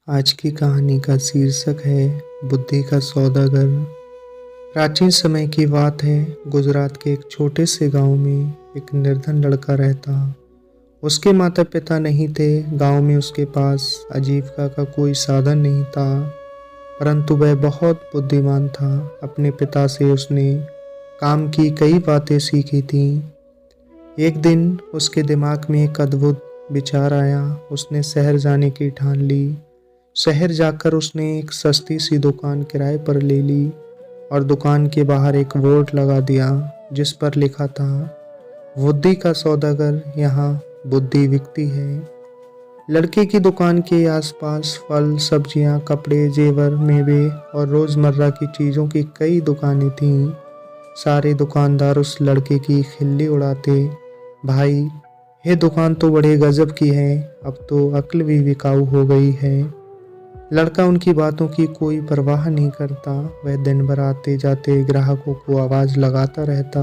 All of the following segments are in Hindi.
आज की कहानी का शीर्षक है बुद्धि का सौदागर। प्राचीन समय की बात है। गुजरात के एक छोटे से गांव में एक निर्धन लड़का रहता। उसके माता पिता नहीं थे। गांव में उसके पास आजीविका का कोई साधन नहीं था, परंतु वह बहुत बुद्धिमान था। अपने पिता से उसने काम की कई बातें सीखी थी। एक दिन उसके दिमाग में एक अद्भुत विचार आया। उसने शहर जाने की ठान ली। शहर जाकर उसने एक सस्ती सी दुकान किराए पर ले ली और दुकान के बाहर एक बोर्ड लगा दिया जिस पर लिखा था, बुद्धि का सौदागर, यहाँ बुद्धि बिकती है। लड़के की दुकान के आसपास फल, सब्जियां, कपड़े, जेवर, मेवे और रोजमर्रा की चीजों की कई दुकानें थीं। सारे दुकानदार उस लड़के की खिल्ली उड़ाते, भाई ये दुकान तो बड़े गजब की है, अब तो अक्ल भी बिकाऊ हो गई है। लड़का उनकी बातों की कोई परवाह नहीं करता। वह दिन भर आते जाते ग्राहकों को आवाज लगाता रहता,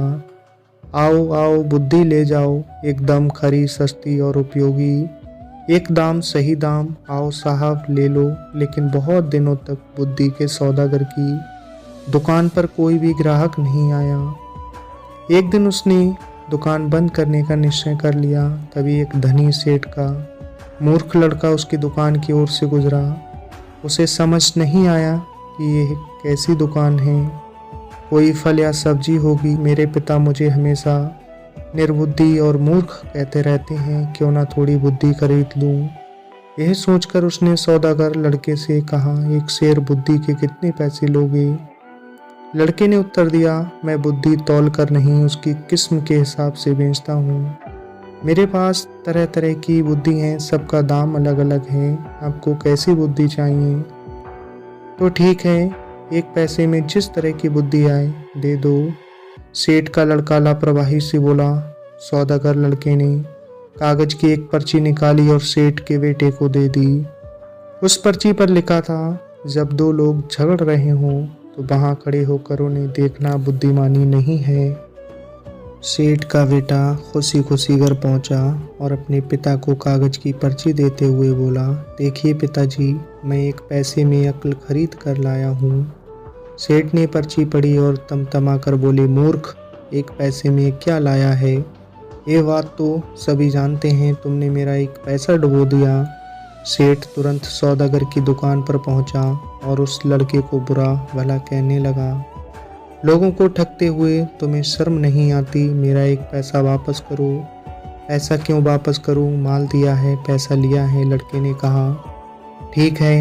आओ आओ बुद्धि ले जाओ, एकदम खरी, सस्ती और उपयोगी, एक दाम सही दाम, आओ साहब ले लो। लेकिन बहुत दिनों तक बुद्धि के सौदागर की दुकान पर कोई भी ग्राहक नहीं आया। एक दिन उसने दुकान बंद करने का निश्चय कर लिया। तभी एक धनी सेठ का मूर्ख लड़का उसकी दुकान की ओर से गुजरा। उसे समझ नहीं आया कि यह कैसी दुकान है, कोई फल या सब्जी होगी। मेरे पिता मुझे हमेशा निर्बुद्धि और मूर्ख कहते रहते हैं, क्यों ना थोड़ी बुद्धि खरीद लूं। यह सोचकर उसने सौदागर लड़के से कहा, एक शेर बुद्धि के कितने पैसे लोगे? लड़के ने उत्तर दिया, मैं बुद्धि तौल कर नहीं, उसकी किस्म के हिसाब से बेचता हूँ। मेरे पास तरह तरह की बुद्धि हैं, सबका दाम अलग अलग है। आपको कैसी बुद्धि चाहिए? तो ठीक है, एक पैसे में जिस तरह की बुद्धि आए दे दो। सेठ का लड़का लापरवाही से बोला। सौदागर लड़के ने कागज की एक पर्ची निकाली और सेठ के बेटे को दे दी। उस पर्ची पर लिखा था, जब दो लोग झगड़ रहे हों तो वहां खड़े होकर उन्हें देखना बुद्धिमानी नहीं है। सेठ का बेटा खुशी खुशी घर पहुंचा और अपने पिता को कागज की पर्ची देते हुए बोला, देखिए पिताजी, मैं एक पैसे में अक्ल खरीद कर लाया हूँ। सेठ ने पर्ची पढ़ी और तमतमा कर बोले, मूर्ख, एक पैसे में क्या लाया है? ये बात तो सभी जानते हैं, तुमने मेरा एक पैसा डुबो दिया। सेठ तुरंत सौदागर की दुकान पर पहुंचा और उस लड़के को बुरा भला कहने लगा, लोगों को ठगते हुए तुम्हें शर्म नहीं आती? मेरा एक पैसा वापस करो। ऐसा क्यों वापस करूं? माल दिया है, पैसा लिया है, लड़के ने कहा। ठीक है,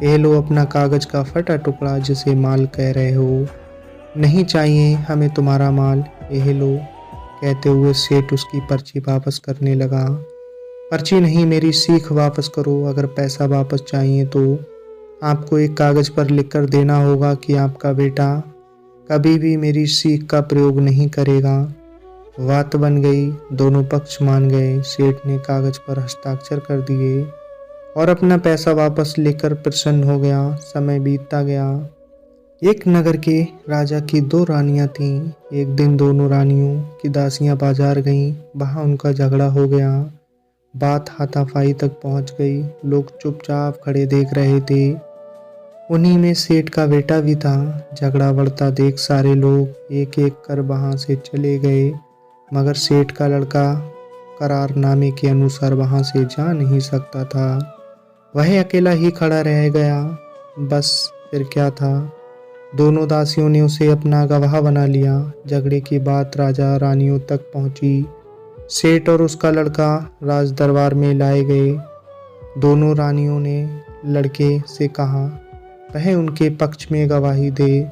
ये लो अपना कागज का फटा टुकड़ा जिसे माल कह रहे हो। नहीं चाहिए हमें तुम्हारा माल, ये लो। कहते हुए सेठ उसकी पर्ची वापस करने लगा। पर्ची नहीं, मेरी सीख वापस करो। अगर पैसा वापस चाहिए तो आपको एक कागज पर लिखकर देना होगा कि आपका बेटा कभी भी मेरी सीख का प्रयोग नहीं करेगा। बात बन गई, दोनों पक्ष मान गए। सेठ ने कागज पर हस्ताक्षर कर दिए और अपना पैसा वापस लेकर प्रसन्न हो गया। समय बीतता गया। एक नगर के राजा की दो रानियां थीं। एक दिन दोनों रानियों की दासियां बाजार गईं। वहां उनका झगड़ा हो गया। बात हाथापाई तक पहुंच गई। लोग चुपचाप खड़े देख रहे थे। उन्हीं में सेठ का बेटा भी था। झगड़ा बढ़ता देख सारे लोग एक एक कर वहां से चले गए, मगर सेठ का लड़का करारनामे के अनुसार वहां से जा नहीं सकता था। वह अकेला ही खड़ा रह गया। बस फिर क्या था, दोनों दासियों ने उसे अपना गवाह बना लिया। झगड़े की बात राजा रानियों तक पहुंची। सेठ और उसका लड़का राज दरबार में लाए गए। दोनों रानियों ने लड़के से कहा वह उनके पक्ष में गवाही दे।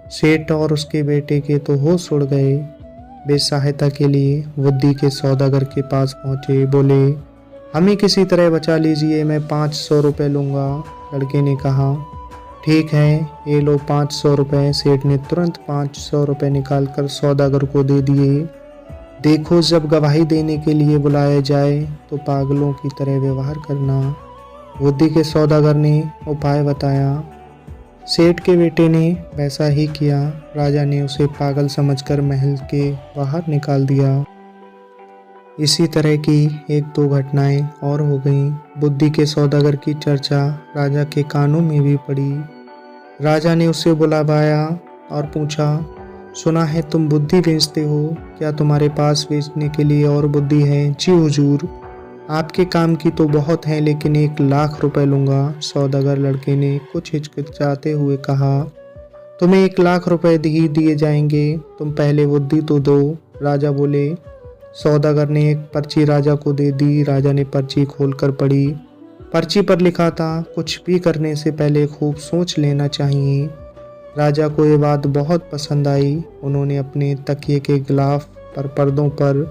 सेठ और उसके बेटे के तो होश उड़ गए। वे सहायता के लिए बुद्धि के सौदागर के पास पहुंचे। बोले, हमें किसी तरह बचा लीजिए, मैं 500 रुपये लूँगा। लड़के ने कहा, ठीक है, ये लो 500 रुपये। सेठ ने तुरंत 500 रुपये निकाल कर सौदागर को दे दिए। देखो, जब गवाही देने के लिए बुलाया जाए तो पागलों की तरह व्यवहार करना। बुद्धि के सौदागर ने उपाय बताया। सेठ के बेटे ने वैसा ही किया। राजा ने उसे पागल समझकर महल के बाहर निकाल दिया। इसी तरह की एक दो घटनाएं और हो गईं। बुद्धि के सौदागर की चर्चा राजा के कानों में भी पड़ी। राजा ने उसे बुलवाया और पूछा, सुना है तुम बुद्धि बेचते हो, क्या तुम्हारे पास बेचने के लिए और बुद्धि है? जी हुजूर, आपके काम की तो बहुत है, लेकिन 1 लाख रुपए लूँगा। सौदागर लड़के ने कुछ हिचकिचाते हुए कहा, तुम्हें 1 लाख रुपए ही दिए जाएंगे, तुम पहले बुद्धि तो दो। राजा बोले। सौदागर ने एक पर्ची राजा को दे दी। राजा ने पर्ची खोलकर पढ़ी। पर्ची पर लिखा था, कुछ भी करने से पहले खूब सोच लेना चाहिए। राजा को ये बात बहुत पसंद आई। उन्होंने अपने तकिए के गिलाफ पर, पर्दों पर,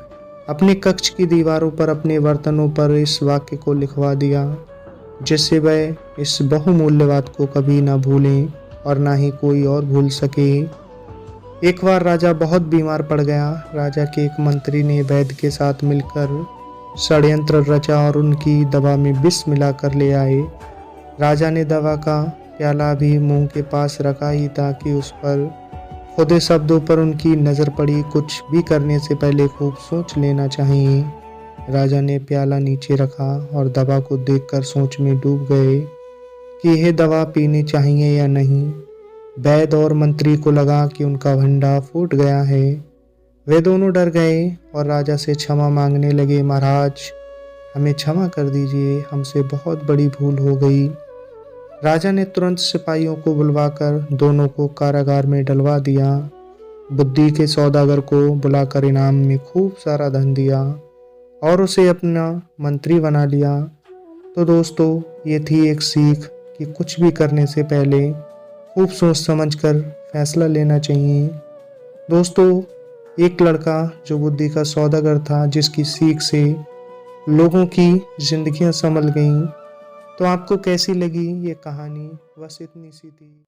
अपने कक्ष की दीवारों पर, अपने बर्तनों पर इस वाक्य को लिखवा दिया, जिससे वह इस बहुमूल्य बात को कभी ना भूलें और ना ही कोई और भूल सके। एक बार राजा बहुत बीमार पड़ गया। राजा के एक मंत्री ने वैद्य के साथ मिलकर षड्यंत्र रचा और उनकी दवा में विष मिलाकर ले आए। राजा ने दवा का प्याला भी मुंह के पास रखा ही था कि उस पर खुदे शब्दों पर उनकी नज़र पड़ी, कुछ भी करने से पहले खूब सोच लेना चाहिए। राजा ने प्याला नीचे रखा और दवा को देखकर सोच में डूब गए कि यह दवा पीनी चाहिए या नहीं। वैद्य और मंत्री को लगा कि उनका भंडा फूट गया है। वे दोनों डर गए और राजा से क्षमा मांगने लगे। महाराज, हमें क्षमा कर दीजिए, हमसे बहुत बड़ी भूल हो गई। राजा ने तुरंत सिपाहियों को बुलवाकर दोनों को कारागार में डलवा दिया। बुद्धि के सौदागर को बुलाकर इनाम में खूब सारा धन दिया और उसे अपना मंत्री बना लिया। तो दोस्तों, ये थी एक सीख कि कुछ भी करने से पहले खूब सोच समझकर फैसला लेना चाहिए। दोस्तों, एक लड़का जो बुद्धि का सौदागर था, जिसकी सीख से लोगों की जिंदगियां संभल गईं। तो आपको कैसी लगी ये कहानी? बस इतनी सी थी।